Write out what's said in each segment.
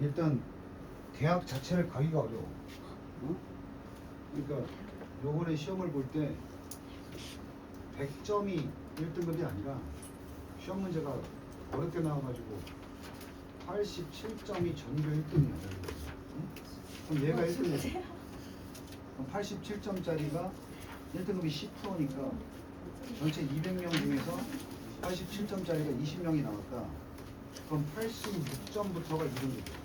일단 대학 자체를 가기가 어려워. 어? 그러니까 요번에 시험을 볼 때 100점이 1등급이 아니라 시험 문제가 어렵게 나와가지고 87점이 전교 1등이야. 그럼 얘가 1등이야. 그럼 87점짜리가 1등급이 10%니까 전체 200명 중에서 87점짜리가 20명이 나왔다. 그럼 86점부터가 2등급이야.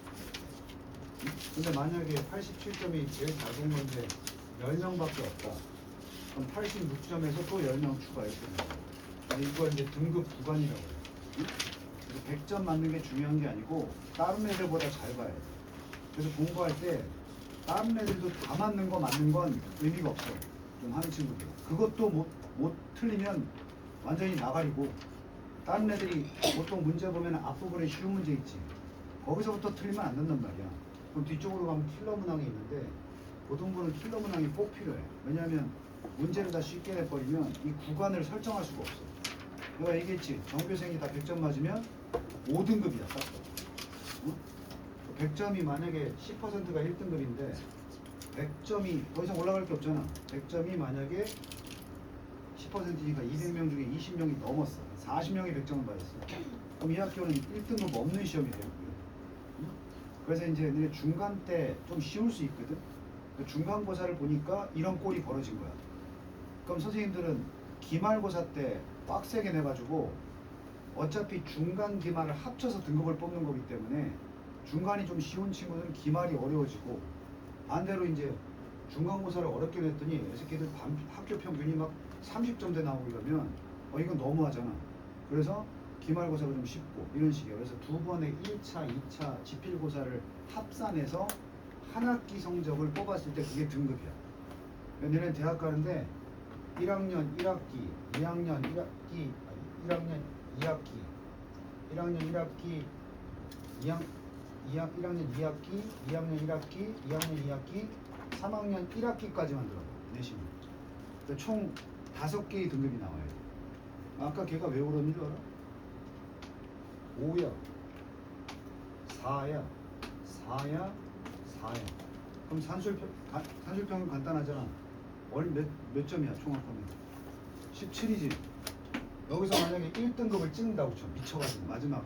근데 만약에 87점이 제일 작은 건데 10명밖에 없다. 그럼 86점에서 또 10명 추가했거든요. 이걸 이제 등급 구간이라고 해요. 그래서 100점 맞는 게 중요한 게 아니고 다른 애들보다 잘 봐야 돼. 그래서 공부할 때 다른 애들도 다 맞는 거 맞는 건 의미가 없어. 좀 하는 친구들. 그것도 못 틀리면 완전히 나가리고, 다른 애들이 보통 문제 보면 앞부분에 쉬운 문제 있지. 거기서부터 틀리면 안 된단 말이야. 그럼 뒤쪽으로 가면 킬러 문항이 있는데 고등부는 킬러 문항이 꼭 필요해. 왜냐하면 문제를 다 쉽게 내버리면 이 구간을 설정할 수가 없어. 내가 얘기했지. 전교생이 다 100점 맞으면 5등급이야. 딱. 어? 100점이 만약에 10%가 1등급인데 100점이 더 이상 올라갈 게 없잖아. 100점이 만약에 10%니까 200명 중에 20명이 넘었어. 40명이 100점을 받았어. 그럼 이 학교는 1등급 없는 시험이 되고요. 그래서 이제 너네 중간 때 좀 쉬울 수 있거든. 중간고사를 보니까 이런 꼴이 벌어진 거야. 그럼 선생님들은 기말고사 때 빡세게 내가지고 어차피 중간 기말을 합쳐서 등급을 뽑는 거기 때문에 중간이 좀 쉬운 친구들은 기말이 어려워지고, 반대로 이제 중간고사를 어렵게 냈더니 이 새끼들 학교 평균이 막 30점대 나오고 이러면 이건 너무하잖아. 그래서 기말고사가 좀 쉽고 이런 식이에요. 그래서 두 번의 1차, 2차 지필고사를 합산해서 한 학기 성적을 뽑았을 때 그게 등급이야. 얘네는 대학 가는데 1학년 1학기, 2학년 1학기, 1학년 2학기, 1학년 1학기, 1학년 2학기, 2학년 1학기, 2학년 2학기, 3학년 1학기까지만 들어가. 내시면. 총 5개의 등급이 나와야 돼. 아까 걔가 왜 울었는 줄 알아? 5야, 4야, 4야, 4야. 그럼 산술평은 간단하잖아. 몇 점이야 총합하면? 17이지. 여기서 만약에 1등급을 찍는다고 쳐. 미쳐가지고 마지막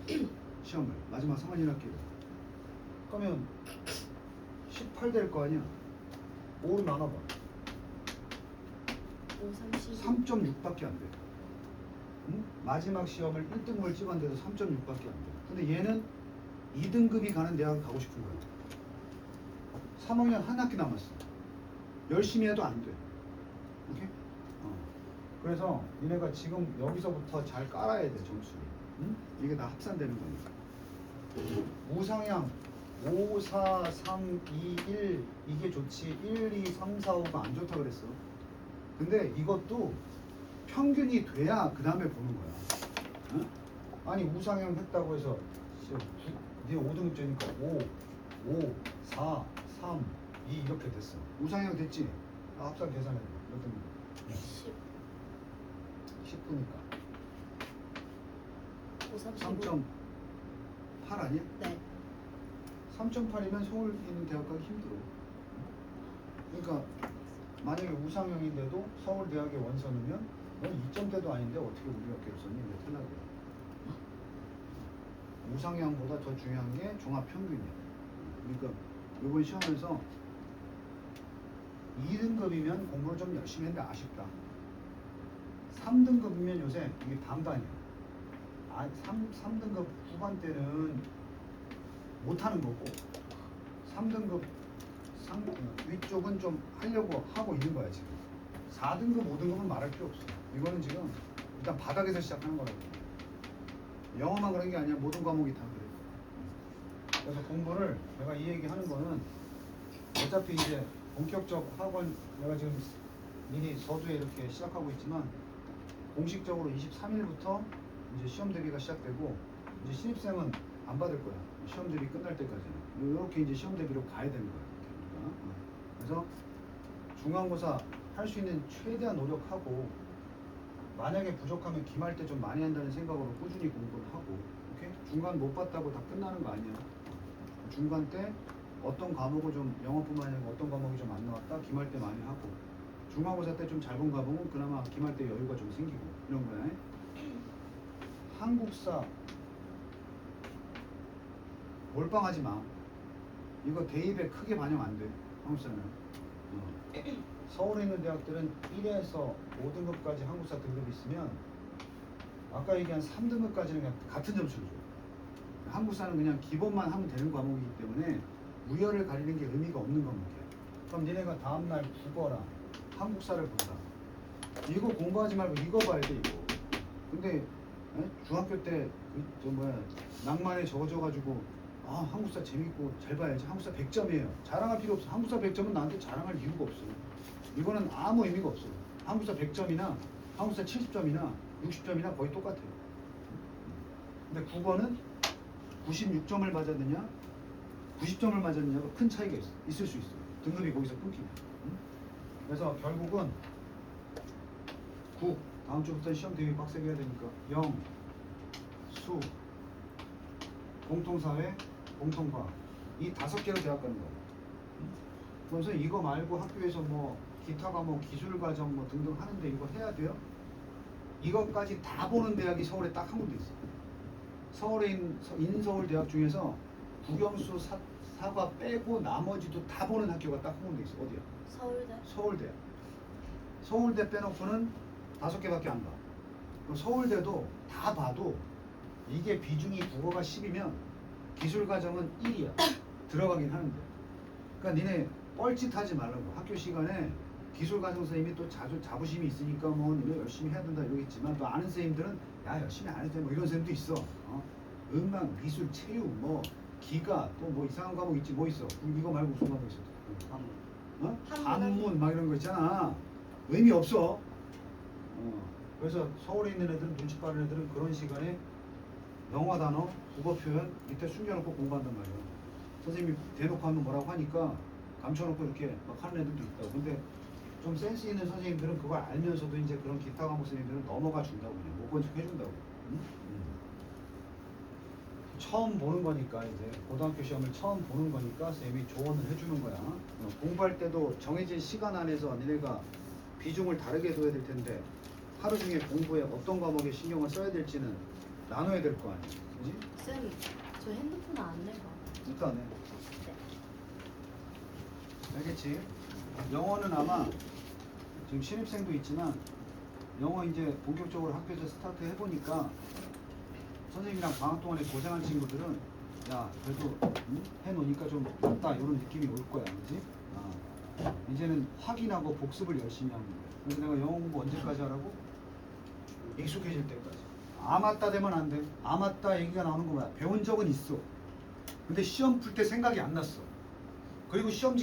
시험을, 마지막 3월 1학기를. 그러면 18 될 거 아니야. 5로 나눠봐. 3.6밖에 안 돼. 응? 마지막 시험을 1등급을 찍었는데도 3.6밖에 안 돼. 근데 얘는 2등급이 가는 대학을 가고 싶은 거야. 3학년 한 학기 남았어. 열심히 해도 안 돼. 오케이? 그래서 니네가 지금 여기서부터 잘 깔아야 돼, 점수를. 응? 이게 다 합산되는 거니까. 우상향 5, 4, 3, 2, 1 이게 좋지 1, 2, 3, 4, 5가 안 좋다 그랬어. 근데 이것도 평균이 돼야 그 다음에 보는 거야. 응? 아니 우상향 했다고 해서 네 5등급제니까 5, 4, 3, 2 이렇게 됐어. 우상향 됐지? 합산 계산해. 몇 등급? 10분이니까 3.8 아니야? 네. 3.8이면 서울 있는 대학 가기 힘들어. 그러니까 만약에 우상형인데도 서울 대학에 원서넣으면 넌 2점대도 아닌데 어떻게 우리 학교를 썼니? 왜 탈락이야? 우상형보다 더 중요한 게 종합평균이야. 그러니까 이번 시험에서 2등급이면 공부를 좀 열심히 했는데 아쉽다. 3등급이면 요새 이게 반반이야. 3등급 후반 때는 못하는 거고 3등급 위쪽은 좀 하려고 하고 있는 거야 지금. 4등급, 5등급은 말할 필요 없어. 이거는 지금 일단 바닥에서 시작하는 거라고. 영어만 그런 게 아니야. 모든 과목이 다 그래. 그래서 공부를 내가 이 얘기 하는 거는 어차피 이제 본격적 학원 내가 지금 미리 서두에 이렇게 시작하고 있지만 공식적으로 23일부터 이제 시험 대비가 시작되고 이제 신입생은 안 받을 거야. 시험 대비 끝날 때까지는. 이렇게 이제 시험 대비로 가야 되는 거야. 그러니까. 그래서 중간고사 할 수 있는 최대한 노력하고 만약에 부족하면 기말 때 좀 많이 한다는 생각으로 꾸준히 공부를 하고, 오케이? 중간 못 봤다고 다 끝나는 거 아니야. 중간 때 어떤 과목을 좀 영어뿐만 아니라 어떤 과목이 좀 안 나왔다 기말 때 많이 하고 중간고사 때 좀 잘 본 과목은 그나마 기말 때 여유가 좀 생기고 이런 거야. 한국사 몰빵하지 마. 이거 대입에 크게 반영 안 돼. 한국사는. 서울에 있는 대학들은 1에서 5등급까지 한국사 등급이 있으면 아까 얘기한 3등급까지는 그냥 같은 점수를 줘. 한국사는 그냥 기본만 하면 되는 과목이기 때문에 우열을 가리는 게 의미가 없는 과목이야. 그럼 니네가 다음날 국어랑 한국사를 본다. 이거 공부하지 말고 이거 봐야 돼 이거. 근데 중학교 때 낭만에 적어져가지고 한국사 재밌고 잘 봐야지. 한국사 100점이에요. 자랑할 필요 없어. 한국사 100점은 나한테 자랑할 이유가 없어. 이거는 아무 의미가 없어. 한국사 100점이나 한국사 70점이나 60점이나 거의 똑같아요. 근데 국어는 96점을 맞았느냐 90점을 맞았느냐가 큰 차이가 있을 수 있어요. 등급이 거기서 끊기면. 그래서 결국은 다음 주부터 시험 되게 빡세게 해야 되니까 영, 수, 공통사회, 공통과학 이 5개로 대학 가는 거예요. 그래서 이거 말고 학교에서 뭐 기타 과목, 기술 과정 뭐 등등 하는데 이거 해야 돼요? 이것까지 다 보는 대학이 서울에 딱 한 군데 있어요. 서울에 있는 인서울 대학 중에서 국영수 사과 빼고 나머지도 다 보는 학교가 딱 한 군데 있어. 어디야? 서울대. 서울대. 서울대 빼놓고는 5개밖에 안 가. 그럼 서울대도 다 봐도 이게 비중이 국어가 10이면 기술과정은 1이야. 들어가긴 하는데. 그러니까 니네 뻘짓하지 말라고. 학교 시간에 기술과정 선생님이 또 자부심이 있으니까 뭐 니네 열심히 해야 된다 이러겠지만 또 아는 선생님들은 야 열심히 안 해도 돼 뭐 이런 선생님도 있어. 음악, 미술, 체육, 뭐 기가 또 뭐 이상한 과목 있지 뭐 있어. 이거 말고 무슨 과목 있어? 한문 막 이런 거 있잖아. 의미 없어. 그래서 서울에 있는 애들은 눈치 빠른 애들은 그런 시간에 영어 단어, 국어 표현 밑에 숨겨놓고 공부한단 말이야. 선생님이 대놓고 하면 뭐라고 하니까 감춰놓고 이렇게 막 하는 애들도 있다고. 근데 좀 센스 있는 선생님들은 그걸 알면서도 이제 그런 기타 과목 선생님들은 넘어가 준다고 그냥 못 본 척 해준다고. 처음 보는 거니까 이제 고등학교 시험을 처음 보는 거니까 선생님이 조언을 해주는 거야. 공부할 때도 정해진 시간 안에서 니네가 비중을 다르게 둬야 될 텐데 하루 중에 공부에 어떤 과목에 신경을 써야 될지는 나눠야 될 거 아니야. 그지? 쌤, 저 핸드폰 안 내봐. 이따 안 해. 네. 알겠지? 영어는 아마 지금 신입생도 있지만 영어 이제 본격적으로 학교에서 스타트 해보니까 선생님이랑 방학 동안에 고생한 친구들은 야 그래도 해놓으니까 좀 낫다 이런 느낌이 올 거야. 그지? 이제는 확인하고 복습을 열심히 하는 거야. 그래서 내가 영어 공부 언제까지 하라고? 익숙해질 때까지. 아 맞다 되면 안 돼. 아 맞다 얘기가 나오는 거 뭐야? 배운 적은 있어. 근데 시험 풀 때 생각이 안 났어. 그리고 시험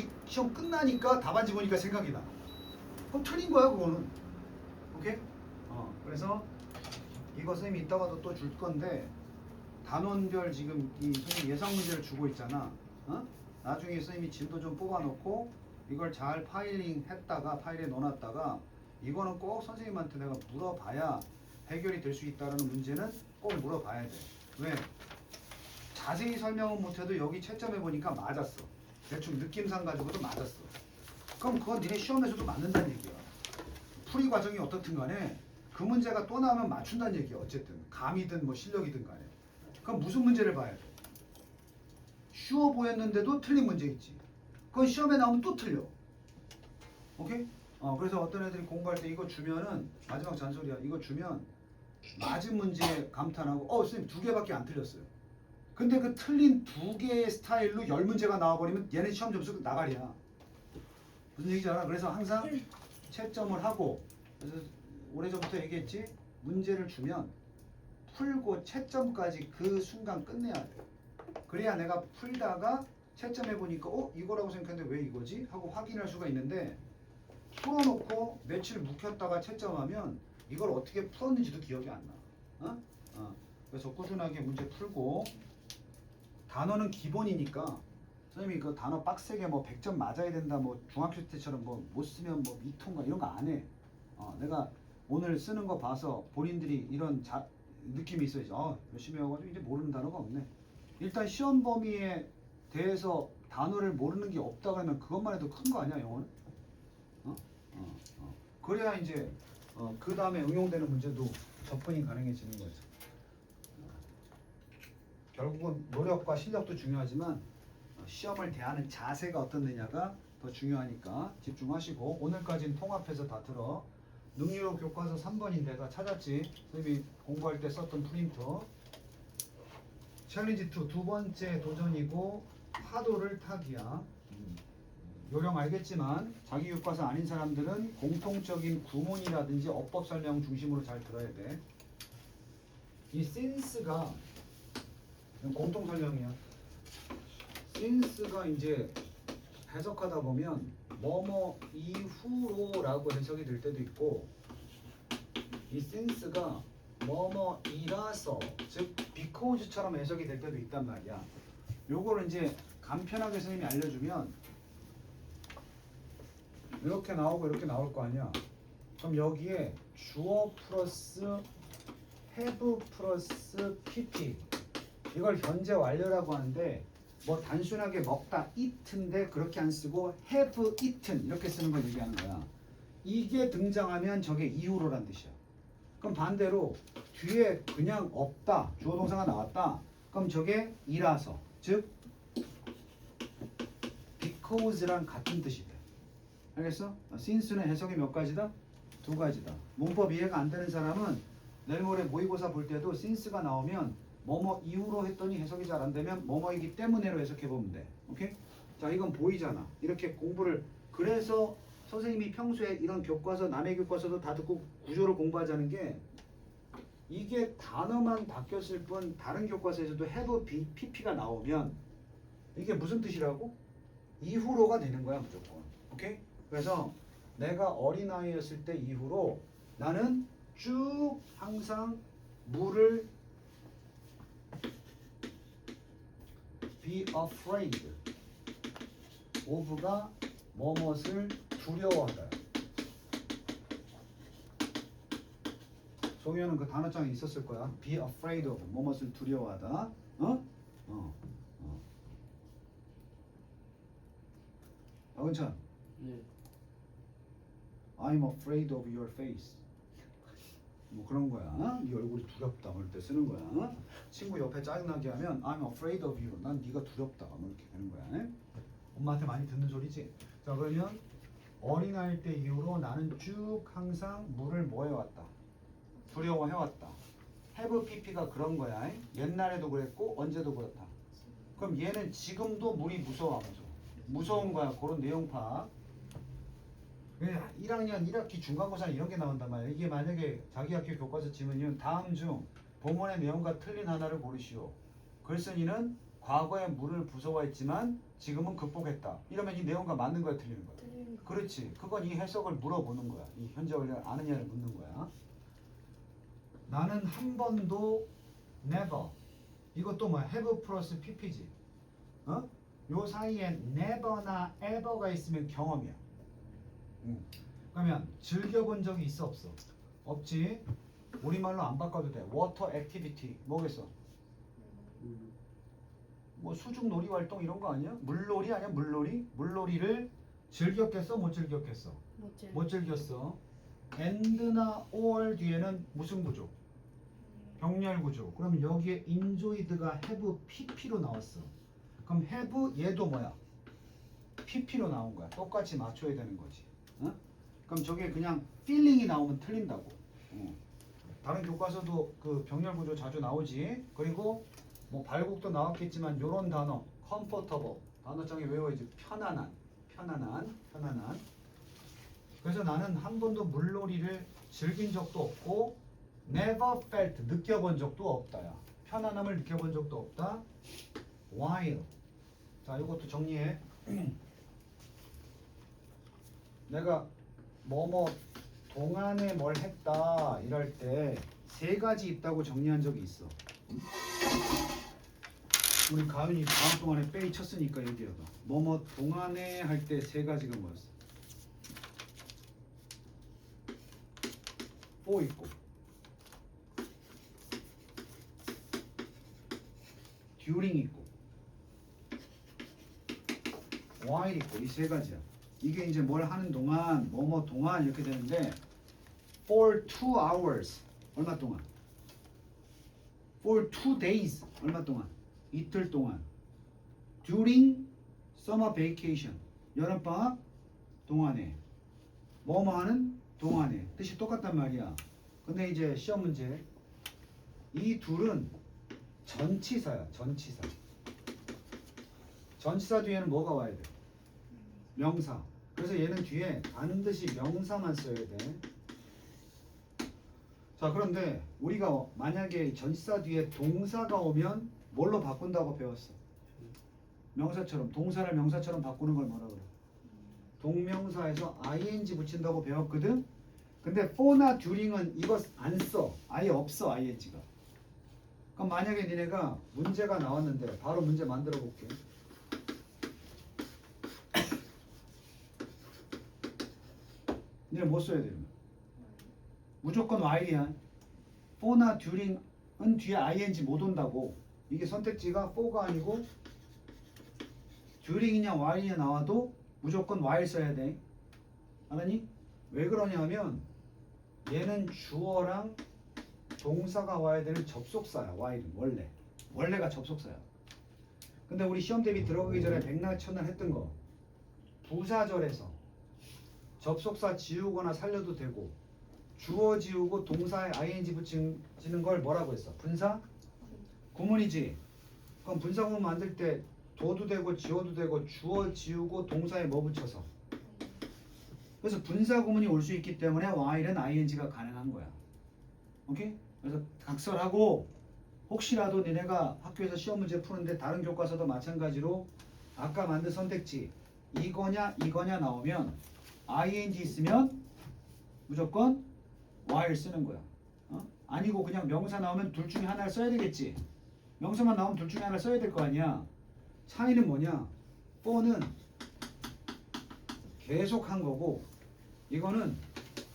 끝나니까 답안지 보니까 생각이 나. 그럼 틀린 거야 그거는. 오케이? 그래서 이거 선생님이 이따가도 또 줄 건데 단원별 지금 이 선생님 예상 문제를 주고 있잖아. 나중에 선생님이 진도 좀 뽑아놓고 이걸 잘 파일링 했다가 파일에 넣어놨다가 이거는 꼭 선생님한테 내가 물어봐야 해결이 될 수 있다는 문제는 꼭 물어봐야 돼. 왜? 자세히 설명은 못해도 여기 채점해 보니까 맞았어. 대충 느낌상 가지고도 맞았어. 그럼 그건 니네 시험에서도 맞는다는 얘기야. 풀이 과정이 어떻든 간에 그 문제가 또 나오면 맞춘다는 얘기야. 어쨌든 감이든 뭐 실력이든 간에. 그럼 무슨 문제를 봐야 돼? 쉬워 보였는데도 틀린 문제 있지. 그건 시험에 나오면 또 틀려. 오케이? 그래서 어떤 애들이 공부할 때 이거 주면은 마지막 잔소리야. 이거 주면 맞은 문제 감탄하고 선생님 2개밖에 안 틀렸어요. 근데 그 틀린 2개의 스타일로 10문제가 나와버리면 얘네 시험 점수 나가리야. 무슨 얘기지 알아? 그래서 항상 채점을 하고 그래서 오래전부터 얘기했지. 문제를 주면 풀고 채점까지 그 순간 끝내야 돼. 그래야 내가 풀다가 채점해 보니까 이거라고 생각했는데 왜 이거지? 하고 확인할 수가 있는데 풀어놓고 며칠 묵혔다가 채점하면 이걸 어떻게 풀었는지도 기억이 안 나. 그래서 꾸준하게 문제 풀고 단어는 기본이니까 선생님이 그 단어 빡세게 뭐 100점 맞아야 된다 뭐 중학교 때처럼 뭐 못 쓰면 뭐 미통과 이런 거 안 해. 내가 오늘 쓰는 거 봐서 본인들이 이런 느낌이 있어야지. 열심히 해가지고 이제 모르는 단어가 없네. 일단 시험 범위에 대해서 단어를 모르는 게 없다 그러면 그것만 해도 큰 거 아니야 영어는? 그래야 이제 그 다음에 응용되는 문제도 접근이 가능해지는 거죠. 결국은 노력과 실력도 중요하지만 시험을 대하는 자세가 어떻느냐가 더 중요하니까 집중하시고 오늘까지는 통합해서 다 들어. 능률 교과서 3번인데 내가 찾았지. 선생님이 공부할 때 썼던 프린터. 챌린지 2 두 번째 도전이고 파도를 타기야. 요령 알겠지만 자기 교과서 아닌 사람들은 공통적인 구문이라든지 어법 설명 중심으로 잘 들어야 돼. 이 since가 공통 설명이야. since가 이제 해석하다 보면 뭐뭐 이후로라고 해석이 될 때도 있고 이 since가 뭐뭐이라서 즉 because처럼 해석이 될 때도 있단 말이야. 요거를 이제 간편하게 선생님이 알려주면 이렇게 나오고 이렇게 나올 거 아니야. 그럼 여기에 주어 플러스 have 플러스 pp 이걸 현재 완료라고 하는데 뭐 단순하게 먹다 eat인데 그렇게 안 쓰고 have eaten 이렇게 쓰는 걸 얘기하는 거야. 이게 등장하면 저게 이후로란 뜻이야. 그럼 반대로 뒤에 그냥 없다 주어 동사가 나왔다 그럼 저게 이라서 즉 because랑 같은 뜻이 돼. 알겠어? since는 해석이 몇 가지다? 두 가지다. 문법 이해가 안 되는 사람은 내일 모레 모의고사 볼 때도 since가 나오면 뭐뭐 이후로 했더니 해석이 잘 안 되면 뭐뭐이기 때문에로 해석해 보면 돼. 오케이? 자, 이건 보이잖아. 이렇게 공부를 그래서 선생님이 평소에 이런 교과서 남의 교과서도 다 듣고 구조를 공부하자는 게 이게 단어만 바뀌었을 뿐 다른 교과서에서도 have pp가 나오면 이게 무슨 뜻이라고? 이후로가 되는 거야 무조건. 오케이? 그래서 내가 어린아이였을 때 이후로 나는 쭉 항상 물을 be afraid of가 뭐뭇을 두려워하다. 송현은 그 단어장에 있었을 거야. be afraid of 뭐뭇을 두려워하다. 박은찬. 네. I'm afraid of your face. 뭐 그런 거야. 네 얼굴이 두렵다. 그럴 때 쓰는 거야. 친구 옆에 짜증나게 하면 I'm afraid of you. 난 네가 두렵다. 뭐 이렇게 되는 거야. 엄마한테 많이 듣는 소리지. 자, 그러면 어린아이 때 이후로 나는 쭉 항상 물을 뭐 해왔다. 두려워해왔다. have pp가 그런 거야. 옛날에도 그랬고 언제도 그렇다. 그럼 얘는 지금도 물이 무서워. 무서운 거야. 그런 내용 파악. 1학년 1학기 중간고사 이런 게 나온단 말이야. 이게 만약에 자기 학교 교과서 지문이면 다음 중 본문의 내용과 틀린 하나를 고르시오. 글쓴이는 과거에 물을 무서워했지만 지금은 극복했다. 이러면 이 내용과 맞는 거야, 틀리는 거야? 틀린 거. 그렇지. 그건 이 해석을 물어보는 거야. 이 현재 원리를 아느냐를 묻는 거야. 나는 한 번도 never. 이것도 뭐야? have 플러스 pp지. 요 사이에 never나 ever가 있으면 경험이야. 그러면 즐겨본 적이 있어 없어? 없지. 우리말로 안 바꿔도 돼. water activity 뭐겠어? 뭐 수중 놀이 활동 이런 거 아니야? 물놀이 아니야? 물놀이? 물놀이를 즐겼겠어? 못 즐겼겠어? 못 즐겼어. and나 or 뒤에는 무슨 구조? 병렬 구조. 그럼 여기에 enjoyed가 have pp로 나왔어. 그럼 have 얘도 뭐야? pp로 나온 거야. 똑같이 맞춰야 되는 거지. 그럼 저게 그냥 feeling이 나오면 틀린다고. 다른 교과서도 그 병렬 구조 자주 나오지. 그리고 뭐 발국도 나왔겠지만 요런 단어 comfortable 단어장에 외워야지. 편안한. 그래서 나는 한 번도 물놀이를 즐긴 적도 없고 never felt 느껴본 적도 없다야. 편안함을 느껴본 적도 없다. while 자 이것도 정리해. 내가 뭐뭐 동안에 뭘 했다 이럴 때 세 가지 있다고 정리한 적이 있어. 우리 가윤이 다음 동안에 빼이 쳤으니까 여기다가 뭐뭐 동안에 할 때 세 가지가 뭐였어? for 있고 during 있고 while 있고 이 세 가지야. 이게 이제 뭘 하는 동안 뭐뭐 동안 이렇게 되는데 for 2 hours 얼마 동안? for 2 days 얼마 동안? 이틀 동안. during summer vacation 여름방학 동안에 뭐뭐 하는 동안에 뜻이 똑같단 말이야. 근데 이제 시험 문제 이 둘은 전치사야. 전치사. 전치사 뒤에는 뭐가 와야 돼? 명사. 그래서 얘는 뒤에 반드시 명사만 써야 돼. 자, 그런데 우리가 만약에 전치사 뒤에 동사가 오면 뭘로 바꾼다고 배웠어? 명사처럼. 동사를 명사처럼 바꾸는 걸 뭐라 그래? 동명사에서 ing 붙인다고 배웠거든? 근데 for나 during은 이거 안 써. 아예 없어, ing가. 그럼 만약에 니네가 문제가 나왔는데 바로 문제 만들어 볼게. 니네 뭐 써야 되는 거야? 무조건 while이야. for나 during은 뒤에 ing 못 온다고. 이게 선택지가 for가 아니고 during이냐 while이냐 나와도 무조건 while 써야 돼. 알았니? 왜 그러냐면 얘는 주어랑 동사가 와야 되는 접속사야. while은 원래가 접속사야. 근데 우리 시험 대비 들어가기 전에 백날천날 했던 거 부사절에서 접속사 지우거나 살려도 되고 주어 지우고 동사에 ing 붙이는 걸 뭐라고 했어? 분사? 구문이지. 그럼 분사 구문 만들 때 도도 되고 지어도 되고 주어 지우고 동사에 뭐 붙여서. 그래서 분사 구문이 올 수 있기 때문에 while은 ing가 가능한 거야. 오케이? 그래서 각설하고 혹시라도 니네가 학교에서 시험 문제 푸는데 다른 교과서도 마찬가지로 아까 만든 선택지 이거냐 나오면 ing 있으면 무조건 while 쓰는 거야. 아니고 그냥 명사 나오면 둘 중에 하나를 써야 되겠지. 명사만 나오면 둘 중에 하나를 써야 될 거 아니야. 차이는 뭐냐? for는 계속 한 거고 이거는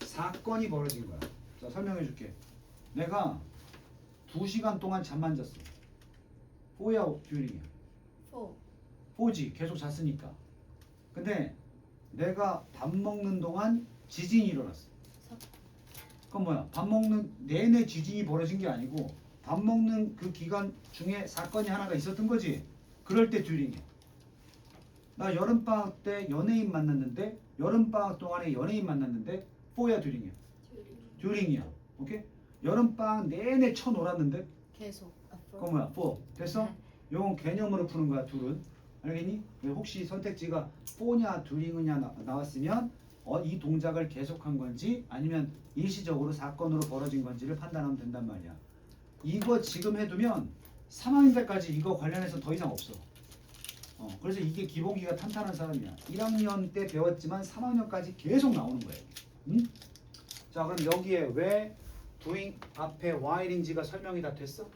사건이 벌어진 거야. 자, 설명해 줄게. 내가 2시간 동안 잠만 잤어. for야 during이야? for지. 계속 잤으니까. 근데 내가 밥 먹는 동안 지진이 일어났어. 그건 뭐야? 밥 먹는 내내 지진이 벌어진 게 아니고 밥 먹는 그 기간 중에 사건이 하나가 있었던 거지. 그럴 때 during이야. 나 여름방학 때 연예인 만났는데 여름방학 동안에 연예인 만났는데 for야 during이야? during이야. 오케이? 여름방학 내내 쳐놀았는데 계속. 그건 뭐야? for. 됐어? 요건 개념으로 푸는 거야. 둘은. 알겠니? 혹시 선택지가 for냐 during이냐 나왔으면 이 동작을 계속한 건지 아니면 일시적으로 사건으로 벌어진 건지를 판단하면 된단 말이야. 이거 지금 해두면 3학년 때까지 이거 관련해서 더 이상 없어. 그래서 이게 기본기가 탄탄한 사람이야. 1학년 때 배웠지만 3학년까지 계속 나오는 거예요. 응? 자, 그럼 여기에 왜 doing 앞에 while인지가 설명이 다 됐어?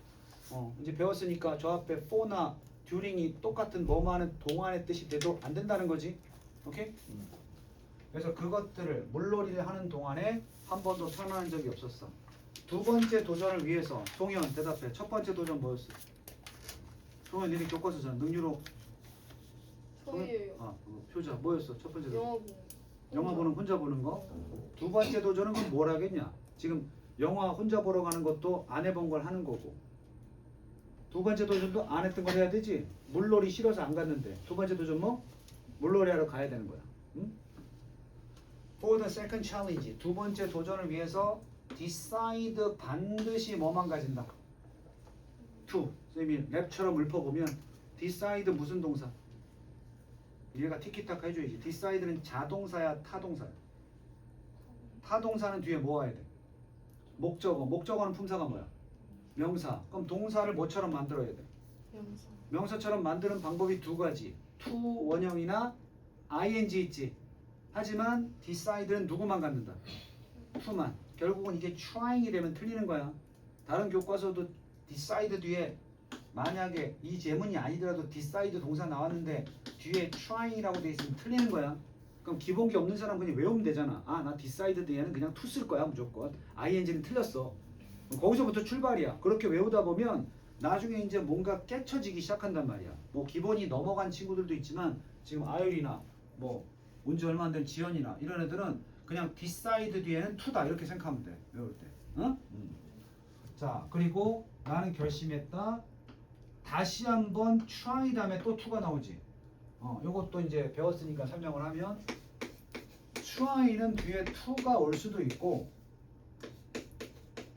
이제 배웠으니까 저 앞에 for나 during이 똑같은 뭐뭐하는 동안의 뜻이 돼도 안 된다는 거지. 오케이? 그래서 그것들을 물놀이를 하는 동안에 한 번도 설명한 적이 없었어. 두 번째 도전을 위해서 송현 대답해. 첫 번째 도전 뭐였어? 송현 니네 교과서잖아. 능유로 소유예요. 표자 뭐였어? 첫 번째 도전. 영어 공. 영화 보는 혼자 보는 거. 두 번째 도전은 그럼 뭘 하겠냐? 지금 영화 혼자 보러 가는 것도 안 해본 걸 하는 거고. 두 번째 도전도 안 했던 걸 해야 되지. 물놀이 싫어서 안 갔는데 두 번째 도전 뭐? 물놀이 하러 가야 되는 거야. 응? For the second challenge 두 번째 도전을 위해서 decide 반드시 뭐만 가진다. to 선생님이 랩처럼 읊어보면 decide 무슨 동사? 얘가 티키타카 해줘야지. decide는 자동사야 타동사야? 타동사는 뒤에 뭐 와야 돼? 목적어. 목적어는 품사가 뭐야? 명사. 그럼 동사를 뭐처럼 만들어야 돼? 명사. 명사처럼 만드는 방법이 두 가지. to 원형이나 ing 있지. 하지만 decide는 누구만 갖는다? to만. 결국은 이게 trying이 되면 틀리는 거야. 다른 교과서도 decide 뒤에 만약에 이 제문이 아니더라도 decide 동사 나왔는데 뒤에 trying이라고 돼 있으면 틀리는 거야. 그럼 기본기 없는 사람 그냥 외우면 되잖아. 나 decide 뒤에는 그냥 to 쓸 거야 무조건. ing는 틀렸어. 거기서부터 출발이야. 그렇게 외우다 보면 나중에 이제 뭔가 깨쳐지기 시작한단 말이야. 뭐 기본이 넘어간 친구들도 있지만 지금 아율이나 뭐 온지 얼마 안 된 지연이나 이런 애들은 그냥 decide 뒤에는 to다 이렇게 생각하면 돼. 외울 때. 응? 자, 그리고 나는 결심했다. 다시 한번 try 다음에 또 to가 나오지. 요것도 이제 배웠으니까 설명을 하면 try는 뒤에 to가 올 수도 있고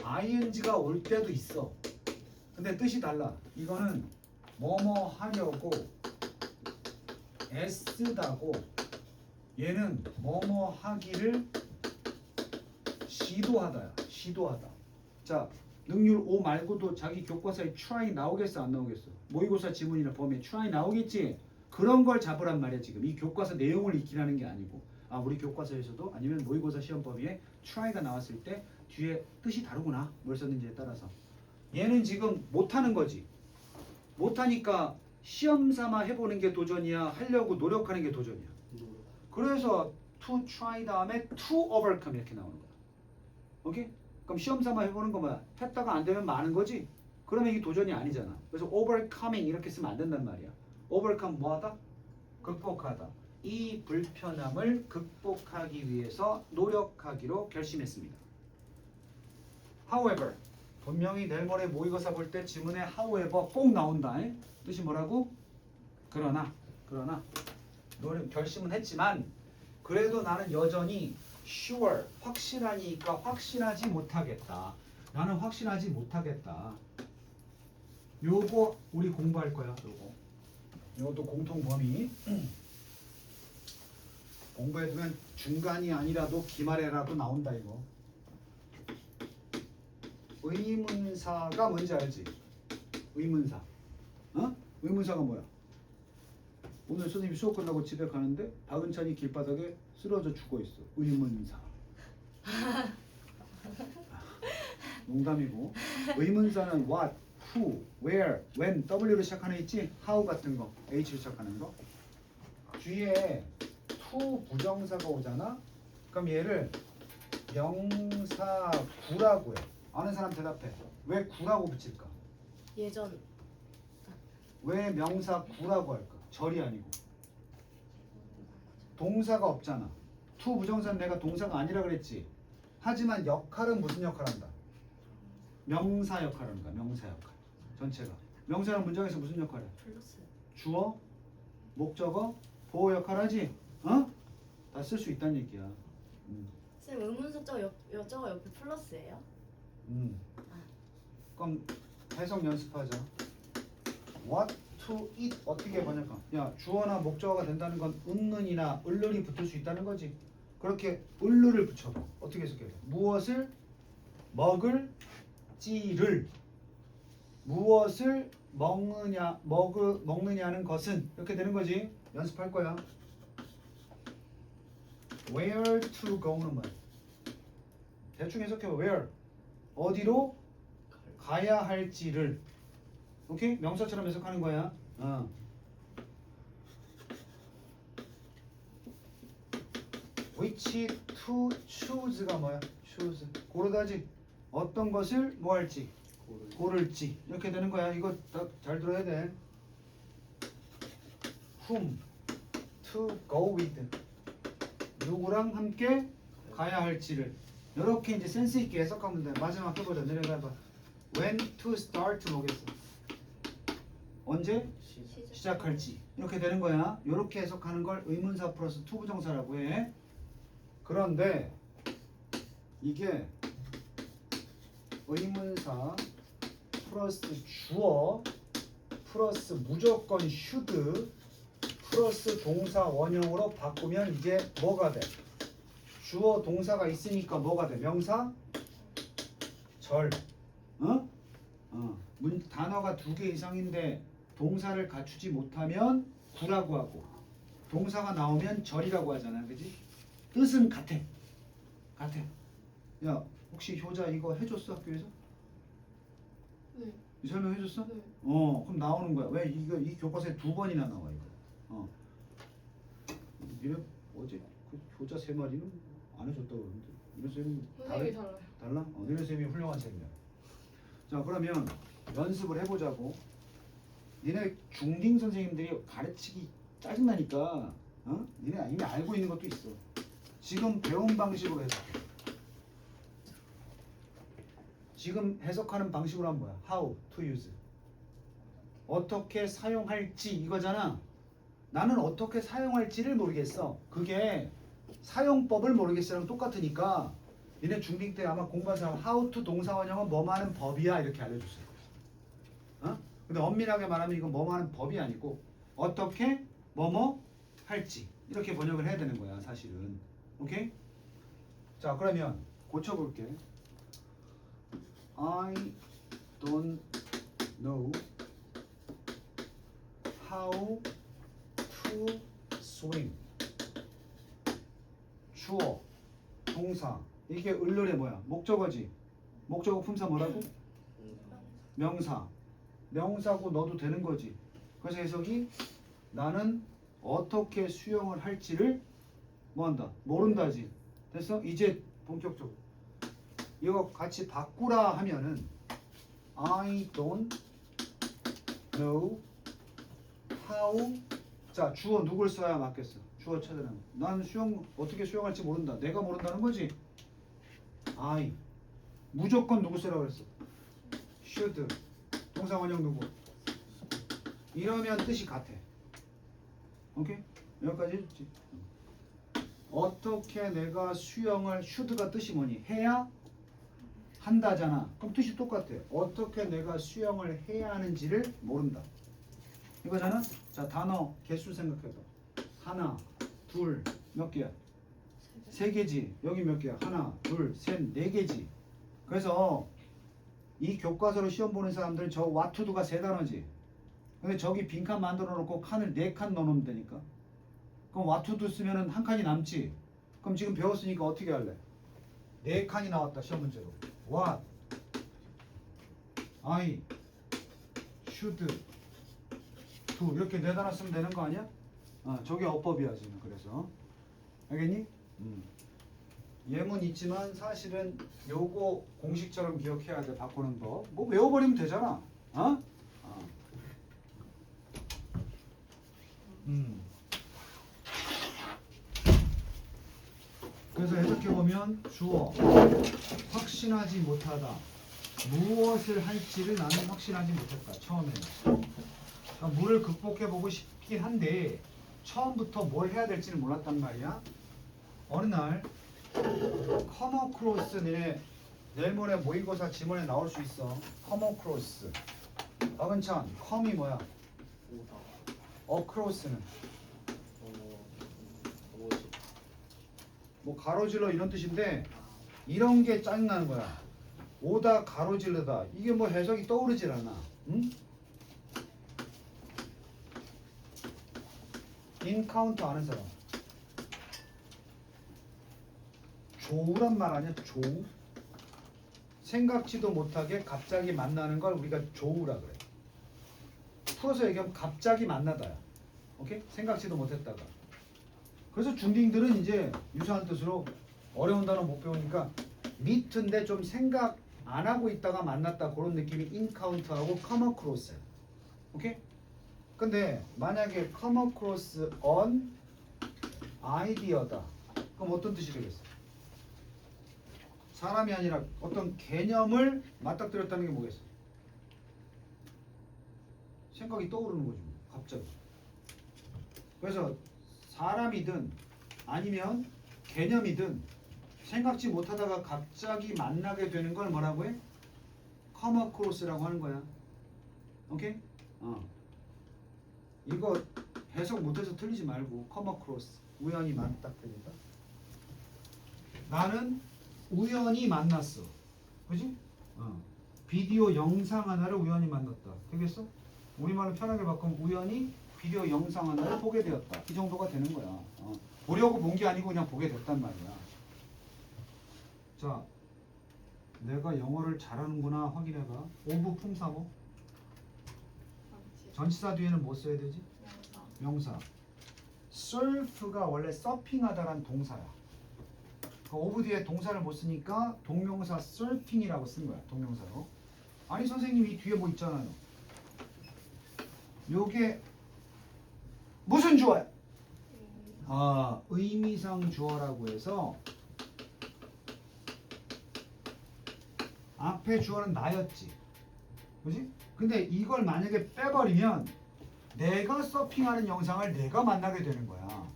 ing가 올 때도 있어. 근데 뜻이 달라. 이거는 뭐뭐 하려고 애쓰다고 얘는 뭐뭐 하기를 시도하다야. 시도하다. 자, 능률 5 말고도 자기 교과서에 try 나오겠어 안 나오겠어? 모의고사 지문이나 범위에 try 나오겠지? 그런 걸 잡으란 말이야 지금. 이 교과서 내용을 익히라는 게 아니고 아 우리 교과서에서도 아니면 모의고사 시험 범위에 try가 나왔을 때 뒤에 뜻이 다르구나. 뭘 썼는지에 따라서 얘는 지금 못하는 거지. 못하니까 시험 삼아 해보는 게 도전이야? 하려고 노력하는 게 도전이야? 그래서 to try 다음에 to overcome 이렇게 나오는 거야. 오케이? 그럼 시험 삼아 해보는 거 뭐야? 했다가 안 되면 마는 거지? 그러면 이게 도전이 아니잖아. 그래서 overcoming 이렇게 쓰면 안 된단 말이야. overcome 뭐하다? 극복하다. 이 불편함을 극복하기 위해서 노력하기로 결심했습니다. However, 분명히 내일 모레 모의고사 볼 때 지문에 however 꼭 나온다. 뜻이 뭐라고? 그러나 노력 결심은 했지만 그래도 나는 여전히 sure 확실하니까 확신하지 못하겠다. 나는 확신하지 못하겠다. 요거 우리 공부할 거야. 요것도 공통 범위. 공부해두면 중간이 아니라도 기말에라도 나온다 이거. 의문사가 뭔지 알지? 의문사. 의문사가 뭐야? 오늘 선생님이 수업 끝나고 집에 가는데 박은찬이 길바닥에 쓰러져 죽어 있어. 의문사. 농담이고. 의문사는 what, who, where, when, W로 시작하는 있지? how 같은 거, H로 시작하는 거. 뒤에 to 부정사가 오잖아? 그럼 얘를 명사 구라고 해. 아는 사람 대답해. 왜 구라고 붙일까? 예전 왜 명사 구라고 할까? 절이 아니고. 동사가 없잖아. to 부정사는 내가 동사가 아니라 그랬지. 하지만 역할은 무슨 역할 한다? 명사 역할 하는 거야. 명사 역할. 전체가. 명사는 문장에서 무슨 역할 해? 플러스 주어, 목적어, 보호 역할 하지? 다 쓸 수 있다는 얘기야. 쌤 의문사 저거 옆에 플러스예요? 그럼 해석 연습하자. What to eat 어떻게 번역하? 야 주어나 목적어가 된다는 건 은는이나 을른이 붙을 수 있다는 거지. 그렇게 을른을 붙여봐. 어떻게 해석해? 무엇을 먹을지를 무엇을 먹느냐는 것은 이렇게 되는 거지. 연습할 거야. Where to go는 뭐야? 대충 해석해봐. Where 어디로 가야 할지를. 오케이? 명사처럼 해석하는 거야. Which to choose가 뭐야? choose 고르다지. 어떤 것을 뭐 할지 고를지 이렇게 되는 거야. 이거 잘 들어야 돼. Whom to go with 누구랑 함께 가야 할지를 이렇게 이제 센스 있게 해석하면 돼. 마지막 해보자. 내려가 봐. When to start 뭐겠어? 언제 시작할지 이렇게 되는 거야. 이렇게 해석하는 걸 의문사 플러스 to 부정사라고 해. 그런데 이게 의문사 플러스 주어 플러스 무조건 should 플러스 동사 원형으로 바꾸면 이게 뭐가 돼? 주어 동사가 있으니까 뭐가 돼? 명사 절. 단어가 2개 이상인데 동사를 갖추지 못하면 구라고 하고 동사가 나오면 절이라고 하잖아. 그지? 뜻은 같아. 야 혹시 효자 이거 해줬어 학교에서? 네. 이 설명해줬어? 네. 그럼 나오는 거야. 왜 이거 이 교과서에 2번이나 나와 이거. 니네 어제 그 효자 3마리는 안 해줬다고 그러는데 니네 쌤이 선생님이 달라요. 달라? 니네 쌤이 훌륭한 쌤이야. 자 그러면 연습을 해보자고. 니네 중딩 선생님들이 가르치기 짜증나니까 니네 이미 알고 있는 것도 있어. 지금 배운 방식으로 해석해. 지금 해석하는 방식으로 하면 뭐야? How to use. 어떻게 사용할지 이거잖아. 나는 어떻게 사용할지를 모르겠어. 그게 사용법을 모르겠어랑 똑같으니까 니네 중딩 때 아마 공부한 사람 how to 동사원형은 뭐뭐 하는 법이야 이렇게 알려줬을 거야. 근데 엄밀하게 말하면 이건 뭐뭐 하는 법이 아니고 어떻게 뭐뭐 할지 이렇게 번역을 해야 되는 거야 사실은. 오케이? 자 그러면 고쳐볼게. I don't know how to swim. 주어, 동사. 이게 을룰의 뭐야? 목적어지. 목적어 품사 뭐라고? 명사. 명사고 넣어도 되는 거지. 그래서 해석이 나는 어떻게 수영을 할지를 뭐한다? 모른다지. 됐어? 이제 본격적으로. 이거 같이 바꾸라 하면은 I don't know how. 자 주어 누굴 써야 맞겠어? 주어 찾으라면 난 수영 어떻게 수영할지 모른다. 내가 모른다는 거지. I 무조건 누구 쓰라고 그랬어? should. 동사 원형 누구? 이러면 뜻이 같아. 오케이? 여기까지 했지. 어떻게 내가 수영을 should가 뜻이 뭐니? 해야 한다잖아. 그럼 뜻이 똑같아. 어떻게 내가 수영을 해야 하는지를 모른다. 이거잖아. 자 단어 개수 생각해봐. 하나, 둘, 몇 개야? 세 개지. 여기 몇 개야? 하나, 둘, 셋, 네 개지. 그래서 이 교과서로 시험 보는 사람들은 저 와투두가 세 단어지. 근데 저기 빈칸 만들어 놓고 칸을 네 칸 넣어놓으면 되니까. 그럼 와투두 쓰면은 한 칸이 남지. 그럼 지금 배웠으니까 어떻게 할래? 네 칸이 나왔다 시험 문제로. What? I should do. 이렇게 네 단어 쓰면 되는 거 아니야? 저게 어법이야 지금. 그래서 알겠니? 예문 있지만 사실은 요거 공식처럼 기억해야 돼. 바꾸는 법. 뭐 외워버리면 되잖아. 그래서 해석해보면 주어 확신하지 못하다. 무엇을 할지를 나는 확신하지 못했다. 처음에는. 그러니까 물을 극복해보고 싶긴 한데 처음부터 뭘 해야 될지는 몰랐단 말이야. 어느 날 come across. 니네 내일 모레 모의고사 지문에 나올 수 있어. come across. 박은찬 come이 뭐야? across는 뭐 가로질러 이런 뜻인데 이런 게 짜증나는 거야. 오다 가로질르다. 이게 뭐 해석이 떠오르질 않아. 응? 인카운터 아는 사람. 조우란 말 아니야? 조우? 생각지도 못하게 갑자기 만나는 걸 우리가 조우라 그래. 풀어서 얘기하면 갑자기 만나다야. 오케이? 생각지도 못했다가. 그래서 중딩들은 이제 유사한 뜻으로 어려운 단어 못 배우니까 meet인데 좀 생각 안 하고 있다가 만났다 그런 느낌이 encounter하고 come across야. 오케이? 근데 만약에 come across on idea다. 그럼 어떤 뜻이 되겠어? 사람이 아니라 어떤 개념을 맞닥뜨렸다는 게 뭐겠어? 생각이 떠오르는 거지. 갑자기. 그래서 사람이든 아니면 개념이든 생각지 못하다가 갑자기 만나게 되는 걸 뭐라고 해? come across라고 하는 거야. 오케이? 이거 해석 못해서 틀리지 말고 come across. 우연히 맞닥뜨린다. 나는 우연히 만났어. 그지? 비디오 영상 하나를 우연히 만났다. 되겠어? 우리말로 편하게 바꾸면 우연히 비디오 영상 하나를 보게 되었다. 이 정도가 되는 거야. 보려고 본 게 아니고 그냥 보게 됐단 말이야. 자, 내가 영어를 잘하는구나 확인해봐. 오브 품사모. 전치사 뒤에는 뭐 써야 되지? 명사. surf가 원래 서핑하다란 동사야. 그 오브 뒤에 동사를 못 쓰니까 동명사 surfing이라고 쓴 거야. 동명사로. 아니 선생님 이 뒤에 뭐 있잖아요. 요게 무슨 주어야? 의미상 주어라고 해서 앞에 주어는 나였지. 그지? 근데 이걸 만약에 빼버리면 내가 서핑하는 영상을 내가 만나게 되는 거야.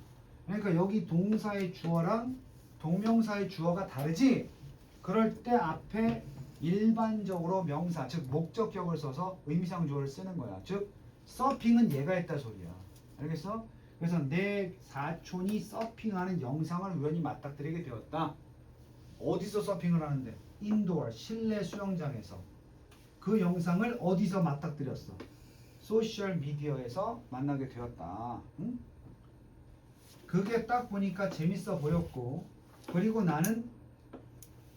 그러니까 여기 동사의 주어랑 동명사의 주어가 다르지? 그럴 때 앞에 일반적으로 명사, 즉 목적격을 써서 의미상 주어를 쓰는 거야. 즉 서핑은 얘가 했다 소리야. 알겠어? 그래서 내 사촌이 서핑하는 영상을 우연히 맞닥뜨리게 되었다. 어디서 서핑을 하는데? 인도어, 실내 수영장에서. 그 영상을 어디서 맞닥뜨렸어? 소셜 미디어에서 만나게 되었다. 응? 그게 딱 보니까 재밌어 보였고, 그리고 나는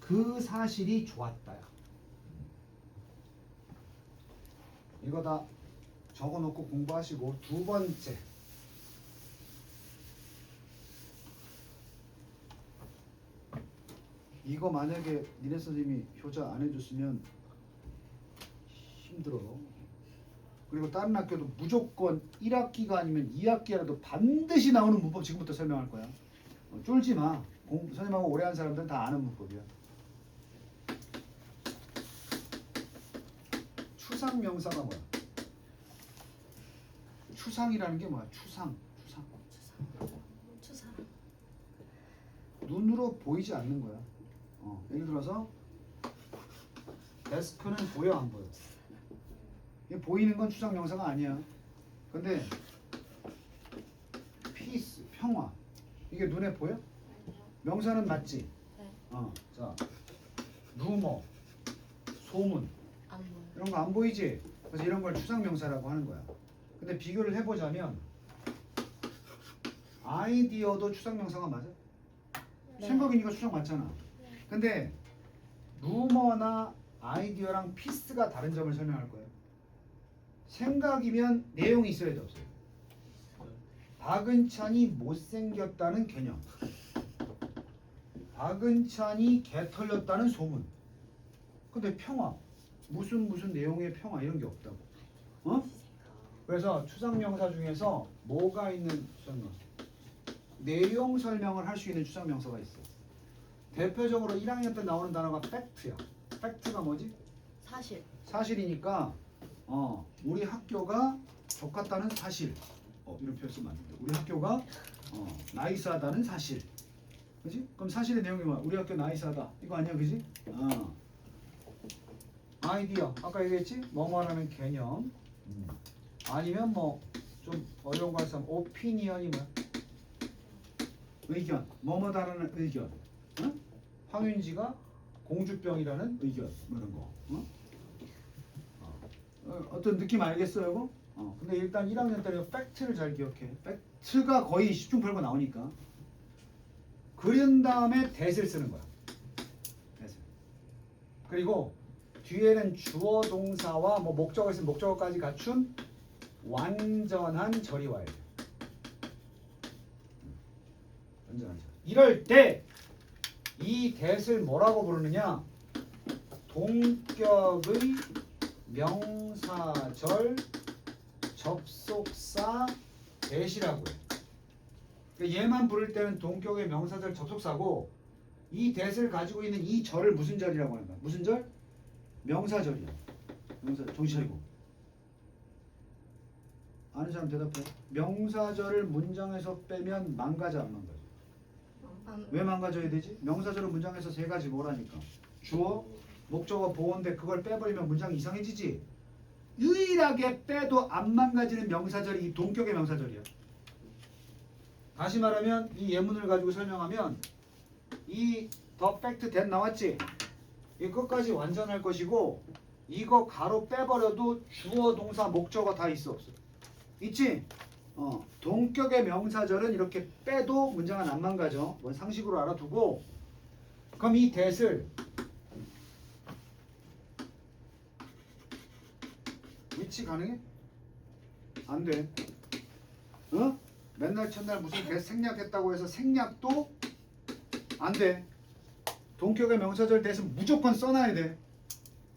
그 사실이 좋았다. 이거 다 적어놓고 공부하시고, 두 번째. 이거 만약에 니네 선생님이 효자 안 해줬으면 힘들어. 그리고 다른 학교도 무조건 1학기가 아니면 2학기라도 반드시 나오는 문법 지금부터 설명할 거야. 쫄지 마. 선생님하고 오래 한 사람들은 다 아는 문법이야. 추상명사가 뭐야? 추상이라는 게 뭐야? 추상. 추상. 눈으로 보이지 않는 거야. 예를 들어서 데스크는 보여 안 보여? 이게 보이는 건 추상명사가 아니야. 근데 피스, 평화, 이게 눈에 보여? 명사는 맞지? 네. 자, 루머, 소문 안 보여. 이런 거 안 보이지? 그래서 이런 걸 추상명사라고 하는 거야. 근데 비교를 해보자면 아이디어도 추상명사가 맞아? 네. 생각이니까 추상 맞잖아. 근데 루머나 아이디어랑 피스가 다른 점을 설명할 거예요. 생각이면 내용이 있어야 돼 없어요? 박은찬이 못생겼다는 개념, 박은찬이 개 털렸다는 소문. 근데 평화, 무슨 내용의 평화 이런 게 없다고. 그래서 추상명사 중에서 뭐가 있는 추상명사? 내용 설명을 할 수 있는 추상명사가 있어. 대표적으로 1학년 때 나오는 단어가 팩트야. 팩트가 뭐지? 사실. 사실이니까 우리 학교가 족같다는 사실. 이런 표현 쓰면 안 돼. 우리 학교가 나이스하다는 사실. 그지? 그럼 사실의 내용이 뭐야? 우리 학교 나이스하다. 이거 아니야, 그지? 아이디어. 아까 얘기했지? 뭐뭐라는 개념. 아니면 뭐 좀 어려운 거 하면 오피니언이 뭐야? 의견. 뭐뭐다라는 의견. 황윤지가 공주병이라는 의견. 뭐 이런 거. 어떤 느낌 알겠어요, 이거? 근데 일단 1학년 때는 팩트를 잘 기억해. 팩트가 거의 10중 8구 나오니까. 그린 다음에 that을 쓰는 거야. that을. 그리고 뒤에는 주어 동사와 뭐 목적어 있으면 목적어까지 갖춘 완전한 절이 와야 돼. 완전한 절. 이럴 때 이 that을 뭐라고 부르느냐? 동격의 명사절 접속사 that이라고 해. 그러니까 얘만 부를 때는 동격의 명사절 접속사고, 이 that을 가지고 있는 이 절을 무슨 절이라고 하는 거야? 무슨 절? 명사절이야. 명사 정신 차리고. 아는 사람 대답해. 명사절을 문장에서 빼면 망가져 안 망가져? 왜 망가져야 되지? 명사절을 문장에서 세 가지 뭐라니까? 주어, 목적어, 보어인데 그걸 빼버리면 문장이 이상해지지? 유일하게 빼도 안 망가지는 명사절이 이 동격의 명사절이야. 다시 말하면 이 예문을 가지고 설명하면 이 the fact that 나왔지? 이 끝까지 완전할 것이고, 이거 가로 빼버려도 주어, 동사, 목적어 다 있어 없어? 있지? 동격의 명사절은 이렇게 빼도 문장은 안 망가져. 뭔 상식으로 알아두고, 그럼 이 that을 위치 가능해? 안 돼. 맨날 첫날 무슨 개 생략했다고 해서 생략도 안 돼. 동격의 명사절 that은 무조건 써놔야 돼.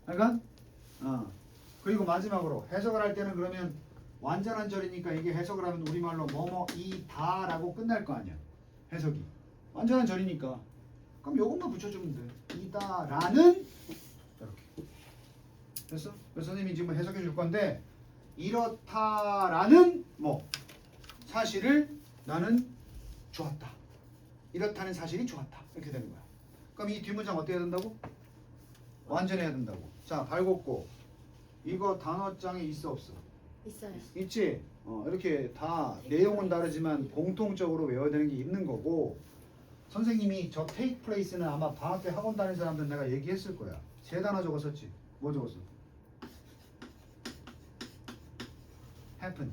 그러니까 그리고 마지막으로 해석을 할 때는 그러면 완전한 절이니까 이게 해석을 하면 우리말로 뭐뭐이다라고 끝날 거 아니야. 해석이 완전한 절이니까 그럼 요것만 붙여주면 돼. 이다라는 이렇게 됐어? 그래서 선생님이 지금 해석해 줄 건데 이렇다라는 뭐 사실을 나는 좋았다. 이렇다는 사실이 좋았다. 이렇게 되는 거야. 그럼 이 뒷문장 어떻게 해야 된다고? 완전해야 된다고. 자, 발 걷고 이거 단어장에 있어 없어? 있어요. 있지? 이렇게 다 내용은 다르지만 공통적으로 외워야 되는 게 있는 거고 선생님이 저 take place는 아마 방학 때 학원 다니는 사람들 내가 얘기했을 거야. 세 단어 적었었지? 뭐 적었어? happen.